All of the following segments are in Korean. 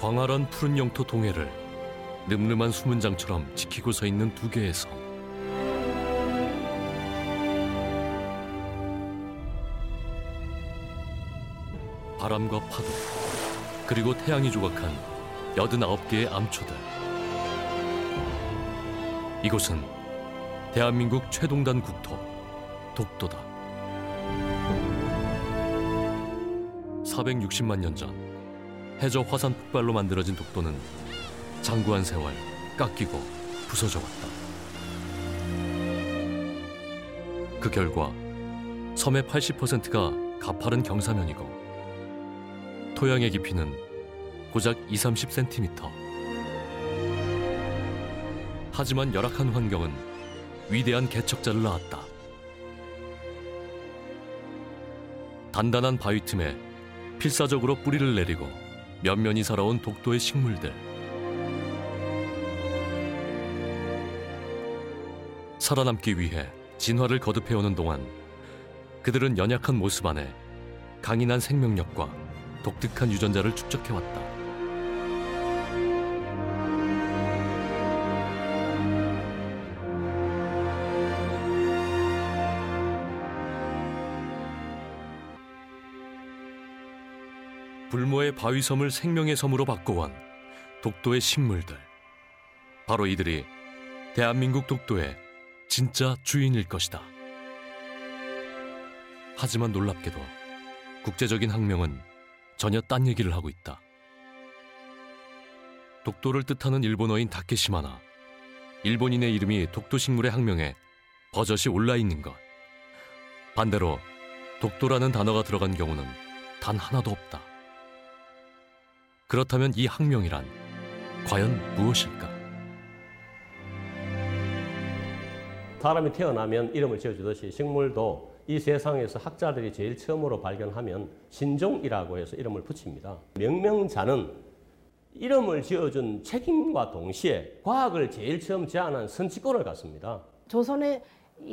광활한 푸른 영토 동해를 늠름한 수문장처럼 지키고 서 있는 두 개의 섬. 바람과 파도, 그리고 태양이 조각한 89개의 암초들. 이곳은 대한민국 최동단 국토 독도다. 460만 년 전 해저 화산 폭발로 만들어진 독도는 장구한 세월 깎이고 부서져 왔다. 그 결과 섬의 80%가 가파른 경사면이고 토양의 깊이는 고작 20-30cm. 하지만 열악한 환경은 위대한 개척자를 낳았다. 단단한 바위 틈에 필사적으로 뿌리를 내리고 면면이 살아온 독도의 식물들. 살아남기 위해 진화를 거듭해오는 동안 그들은 연약한 모습 안에 강인한 생명력과 독특한 유전자를 축적해왔다. 불모의 바위섬을 생명의 섬으로 바꿔온 독도의 식물들. 바로 이들이 대한민국 독도의 진짜 주인일 것이다. 하지만 놀랍게도 국제적인 학명은 전혀 딴 얘기를 하고 있다. 독도를 뜻하는 일본어인 다케시마나 일본인의 이름이 독도식물의 학명에 버젓이 올라있는 것. 반대로 독도라는 단어가 들어간 경우는 단 하나도 없다. 그렇다면 이 학명이란 과연 무엇일까? 사람이 태어나면 이름을 지어주듯이 식물도 이 세상에서 학자들이 제일 처음으로 발견하면 신종이라고 해서 이름을 붙입니다. 명명자는 이름을 지어준 책임과 동시에 과학을 제일 처음 제안한 선지권을 갖습니다. 조선에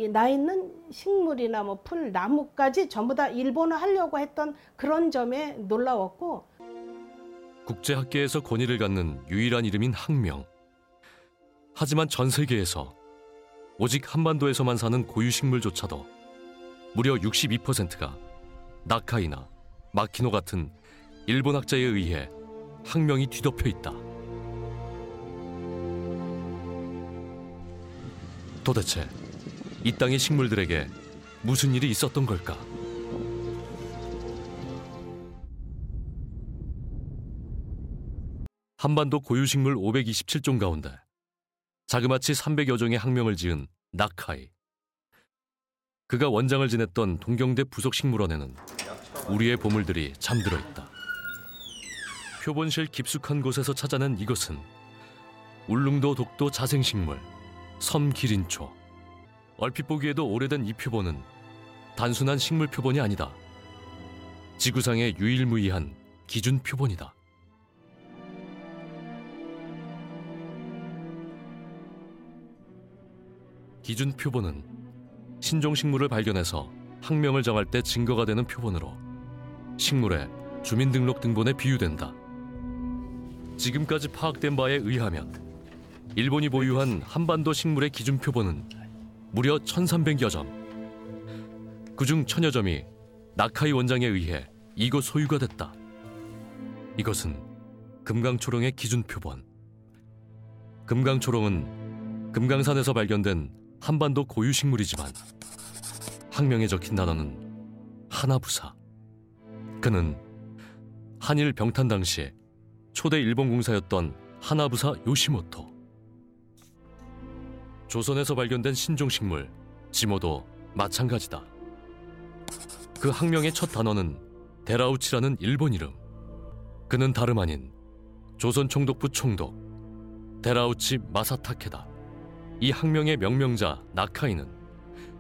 나 있는 식물이나 뭐 풀, 나무까지 전부 다 일본어 하려고 했던 그런 점에 놀라웠고, 국제학계에서 권위를 갖는 유일한 이름인 학명. 하지만 전 세계에서 오직 한반도에서만 사는 고유식물조차도 무려 62%가 나카이나 마키노 같은 일본 학자에 의해 학명이 뒤덮여 있다. 도대체 이 땅의 식물들에게 무슨 일이 있었던 걸까? 한반도 고유식물 527종 가운데 자그마치 300여 종의 학명을 지은 나카이. 그가 원장을 지냈던 동경대 부속식물원에는 우리의 보물들이 잠들어 있다. 표본실 깊숙한 곳에서 찾아낸 이것은 울릉도 독도 자생식물 섬기린초. 얼핏 보기에도 오래된 이 표본은 단순한 식물 표본이 아니다. 지구상의 유일무이한 기준 표본이다. 기준 표본은 신종식물을 발견해서 학명을 정할 때 증거가 되는 표본으로 식물의 주민등록등본에 비유된다. 지금까지 파악된 바에 의하면 일본이 보유한 한반도 식물의 기준 표본은 무려 1300여 점. 그중 1000여 점이 나카이 원장에 의해 이곳 소유가 됐다. 이것은 금강초롱의 기준 표본. 금강초롱은 금강산에서 발견된 한반도 고유식물이지만 학명에 적힌 단어는 하나부사. 그는 한일 병탄 당시에 초대 일본 공사였던 하나부사 요시모토. 조선에서 발견된 신종식물 지모도 마찬가지다. 그 학명의 첫 단어는 데라우치라는 일본 이름. 그는 다름 아닌 조선 총독부 총독 데라우치 마사타케다. 이 학명의 명명자 나카이는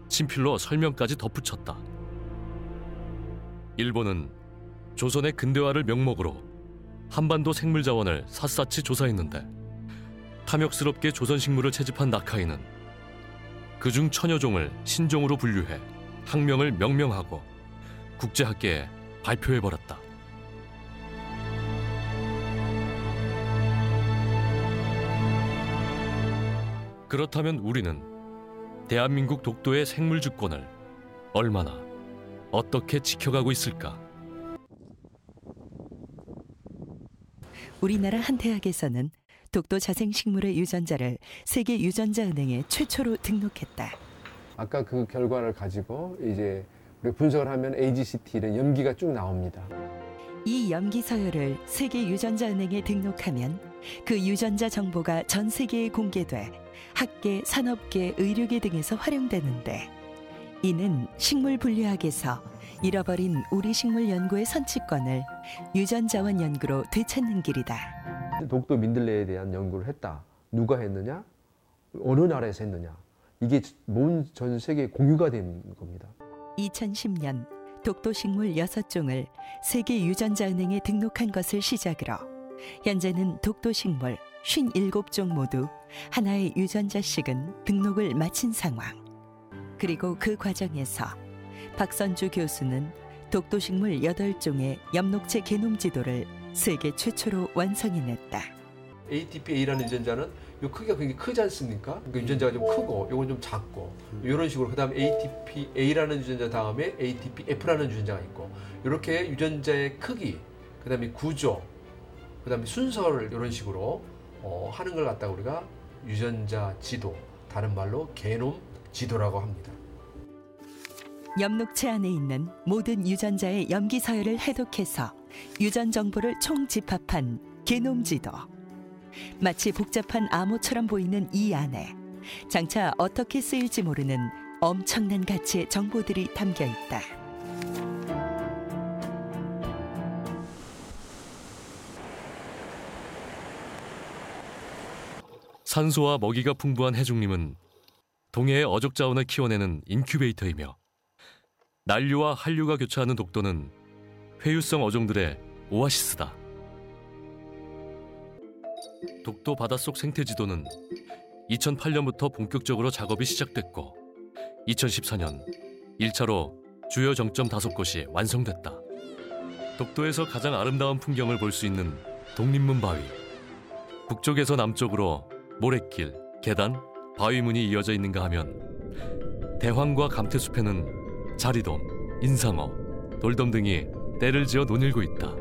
친필로 설명까지 덧붙였다. 일본은 조선의 근대화를 명목으로 한반도 생물자원을 샅샅이 조사했는데 탐욕스럽게 조선식물을 채집한 나카이는 그중 1000여 종을 신종으로 분류해 학명을 명명하고 국제학계에 발표해버렸다. 그렇다면 우리는 대한민국 독도의 생물 주권을 얼마나 어떻게 지켜가고 있을까? 우리나라 한 대학에서는 독도 자생식물의 유전자를 세계 유전자은행에 최초로 등록했다. 아까 그 결과를 가지고 이제 우리 분석을 하면 AGCT는 염기가 쭉 나옵니다. 이 염기 서열을 세계 유전자은행에 등록하면 그 유전자 정보가 전 세계에 공개돼 학계, 산업계, 의료계 등에서 활용되는데, 이는 식물 분류학에서 잃어버린 우리 식물 연구의 선취권을 유전자원 연구로 되찾는 길이다. 독도 민들레에 대한 연구를 했다. 누가 했느냐? 어느 나라에서 했느냐? 이게 전 세계에 공유가 된 겁니다. 2010년 독도 식물 6종을 세계 유전자은행에 등록한 것을 시작으로 현재는 독도 식물 57종 모두 하나의 유전자씩은 등록을 마친 상황. 그리고 그 과정에서 박선주 교수는 독도 식물 8종의 엽록체 게놈 지도를 세계 최초로 완성해냈다. ATP-A라는 유전자는 요 크기가 굉장히 크지 않습니까? 그러니까 유전자가 좀 크고 요건 좀 작고 이런 식으로, 그다음에 ATP-A라는 유전자 다음에 ATP-F라는 유전자가 있고, 이렇게 유전자의 크기, 그다음에 구조, 그다음에 순서를 이런 식으로 하는 걸 갖다가 우리가 유전자 지도, 다른 말로 게놈 지도라고 합니다. 엽록체 안에 있는 모든 유전자의 염기 서열을 해독해서 유전 정보를 총집합한 게놈 지도. 마치 복잡한 암호처럼 보이는 이 안에 장차 어떻게 쓰일지 모르는 엄청난 가치의 정보들이 담겨 있다. 산소와 먹이가 풍부한 해중림은 동해의 어족 자원을 키워내는 인큐베이터이며, 난류와 한류가 교차하는 독도는 회유성 어종들의 오아시스다. 독도 바닷속 생태 지도는 2008년부터 본격적으로 작업이 시작됐고 2014년 1차로 주요 정점 5곳이 완성됐다. 독도에서 가장 아름다운 풍경을 볼 수 있는 독립문 바위, 북쪽에서 남쪽으로 모래길, 계단, 바위문이 이어져 있는가 하면 대황과 감태숲에는 자리돔, 인상어, 돌돔 등이 떼를 지어 논일고 있다.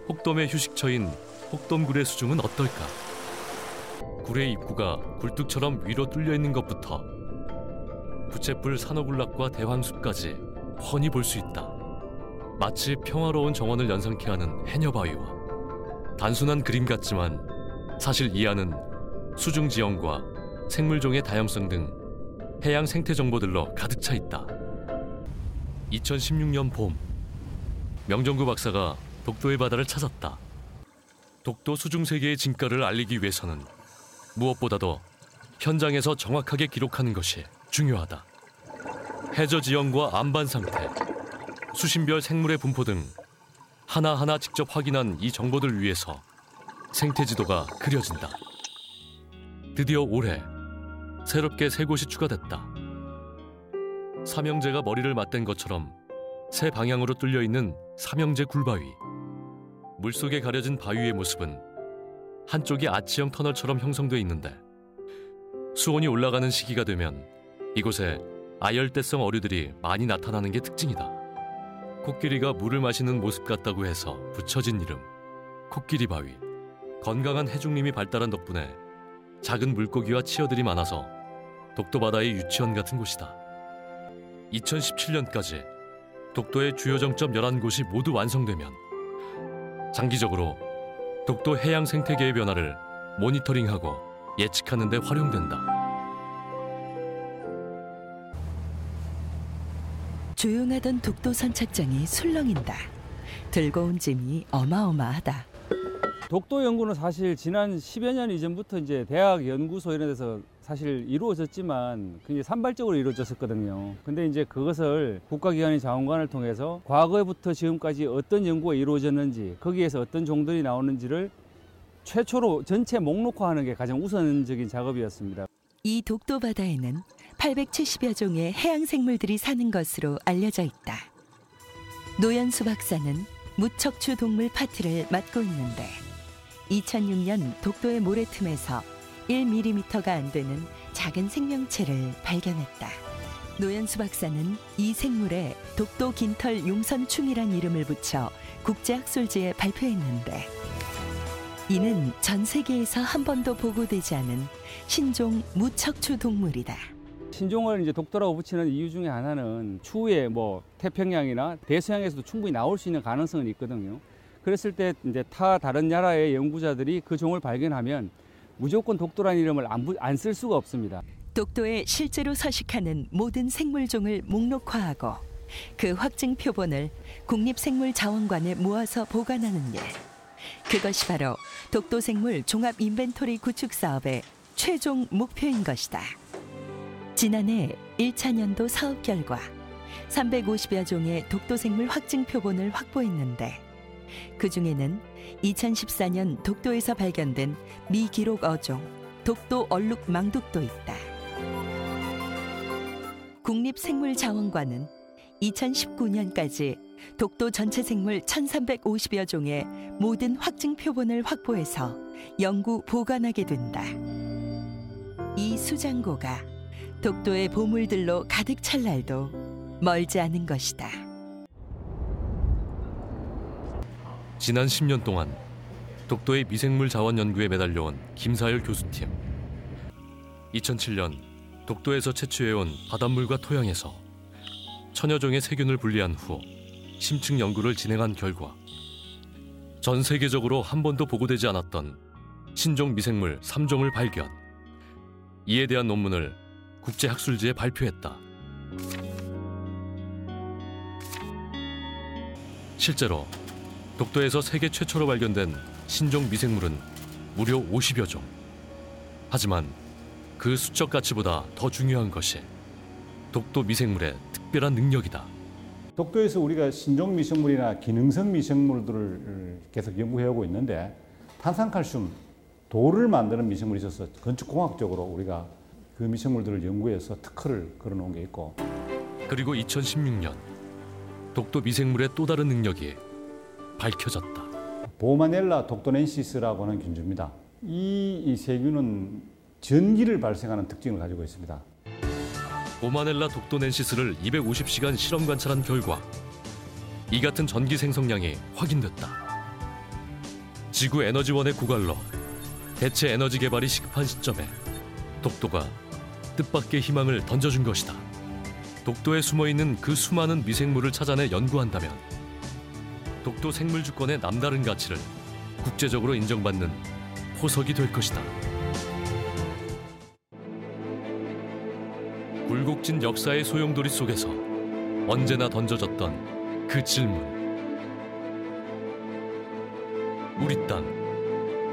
혹돔의 휴식처인 혹돔굴의 수중은 어떨까? 굴의 입구가 굴뚝처럼 위로 뚫려 있는 것부터 부채풀 산호군락과 대황숲까지 훤히 볼 수 있다. 마치 평화로운 정원을 연상케 하는 해녀바위와 단순한 그림 같지만 사실 이 안은 수중 지형과 생물종의 다양성 등 해양 생태 정보들로 가득 차 있다. 2016년 봄, 명정구 박사가 독도의 바다를 찾았다. 독도 수중 세계의 진가를 알리기 위해서는 무엇보다도 현장에서 정확하게 기록하는 것이 중요하다. 해저 지형과 안반 상태, 수심별 생물의 분포 등 하나하나 직접 확인한 이 정보들 위해서 생태 지도가 그려진다. 드디어 올해 새롭게 3곳이 추가됐다. 삼형제가 머리를 맞댄 것처럼 세 방향으로 뚫려 있는 삼형제 굴바위. 물속에 가려진 바위의 모습은 한쪽이 아치형 터널처럼 형성돼 있는데, 수온이 올라가는 시기가 되면 이곳에 아열대성 어류들이 많이 나타나는 게 특징이다. 코끼리가 물을 마시는 모습 같다고 해서 붙여진 이름 코끼리 바위. 건강한 해중림이 발달한 덕분에 작은 물고기와 치어들이 많아서 독도 바다의 유치원 같은 곳이다. 2017년까지 독도의 주요 정점 11곳이 모두 완성되면 장기적으로 독도 해양 생태계의 변화를 모니터링하고 예측하는 데 활용된다. 조용하던 독도 선착장이 술렁인다. 들고 온 짐이 어마어마하다. 독도 연구는 사실 지난 10여 년 이전부터 이제 대학 연구소 이런 데서 사실 이루어졌지만 그게 산발적으로 이루어졌었거든요. 근데 이제 그것을 국가기관의 자원관을 통해서 과거부터 지금까지 어떤 연구가 이루어졌는지, 거기에서 어떤 종들이 나오는지를 최초로 전체 목록화하는 게 가장 우선적인 작업이었습니다. 이 독도 바다에는 870여 종의 해양 생물들이 사는 것으로 알려져 있다. 노현수 박사는 무척추 동물 파티를 맡고 있는데 2006년 독도의 모래틈에서 1mm가 안 되는 작은 생명체를 발견했다. 노현수 박사는 이 생물에 독도 긴털 용선충이란 이름을 붙여 국제학술지에 발표했는데, 이는 전 세계에서 한 번도 보고되지 않은 신종 무척추 동물이다. 신종을 이제 독도라고 붙이는 이유 중에 하나는 추후에 뭐 태평양이나 대서양에서도 충분히 나올 수 있는 가능성은 있거든요. 그랬을 때 이제 다른 나라의 연구자들이 그 종을 발견하면 무조건 독도라는 이름을 안 쓸 수가 없습니다. 독도에 실제로 서식하는 모든 생물종을 목록화하고 그 확증 표본을 국립생물자원관에 모아서 보관하는 일. 그것이 바로 독도생물 종합 인벤토리 구축 사업의 최종 목표인 것이다. 지난해 1차 년도 사업 결과 350여 종의 독도생물 확증 표본을 확보했는데, 그중에는 2014년 독도에서 발견된 미기록 어종 독도 얼룩 망독도 있다. 국립생물자원관은 2019년까지 독도 전체 생물 1350여 종의 모든 확증 표본을 확보해서 연구 보관하게 된다. 이 수장고가 독도의 보물들로 가득 찰 날도 멀지 않은 것이다. 지난 10년 동안 독도의 미생물 자원 연구에 매달려온 김사열 교수팀. 2007년 독도에서 채취해온 바닷물과 토양에서 천여 종의 세균을 분리한 후 심층 연구를 진행한 결과 전 세계적으로 한 번도 보고되지 않았던 신종 미생물 3종을 발견. 이에 대한 논문을 국제학술지에 발표했다. 실제로 독도에서 세계 최초로 발견된 신종 미생물은 무려 50여 종. 하지만 그 수적 가치보다 더 중요한 것이 독도 미생물의 특별한 능력이다. 독도에서 우리가 신종 미생물이나 기능성 미생물들을 계속 연구해오고 있는데, 탄산칼슘, 돌을 만드는 미생물이 있어서 건축공학적으로 우리가 그 미생물들을 연구해서 특허를 걸어놓은 게 있고, 그리고 2016년 독도 미생물의 또 다른 능력이 밝혀졌다. 보마넬라 독도넨시스라고 하는 균주입니다. 이 세균은 전기를 발생하는 특징을 가지고 있습니다. 보마넬라 독도넨시스를 250시간 실험 관찰한 결과 이 같은 전기 생성량이 확인됐다. 지구 에너지원의 고갈로 대체 에너지 개발이 시급한 시점에 독도가 뜻밖의 희망을 던져준 것이다. 독도에 숨어있는 그 수많은 미생물을 찾아내 연구한다면 독도 생물 주권의 남다른 가치를 국제적으로 인정받는 포석이 될 것이다. 굴곡진 역사의 소용돌이 속에서 언제나 던져졌던 그 질문. 우리 땅,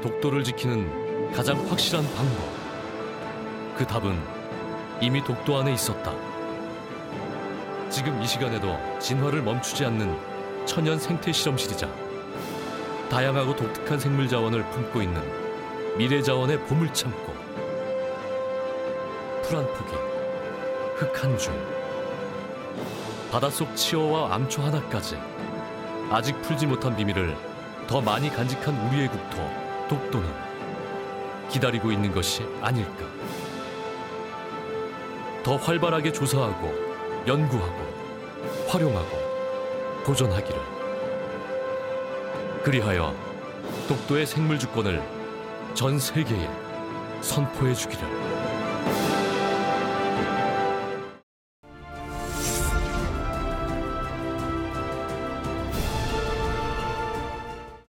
독도를 지키는 가장 확실한 방법. 그 답은 이미 독도 안에 있었다. 지금 이 시간에도 진화를 멈추지 않는 천연 생태 실험실이자 다양하고 독특한 생물 자원을 품고 있는 미래 자원의 보물창고. 풀 한 포기, 흙 한 줄, 바닷속 치어와 암초 하나까지 아직 풀지 못한 비밀을 더 많이 간직한 우리의 국토 독도는 기다리고 있는 것이 아닐까. 더 활발하게 조사하고 연구하고 활용하고 보존하기를. 그리하여 독도의 생물 주권을 전 세계에 선포해 주기를.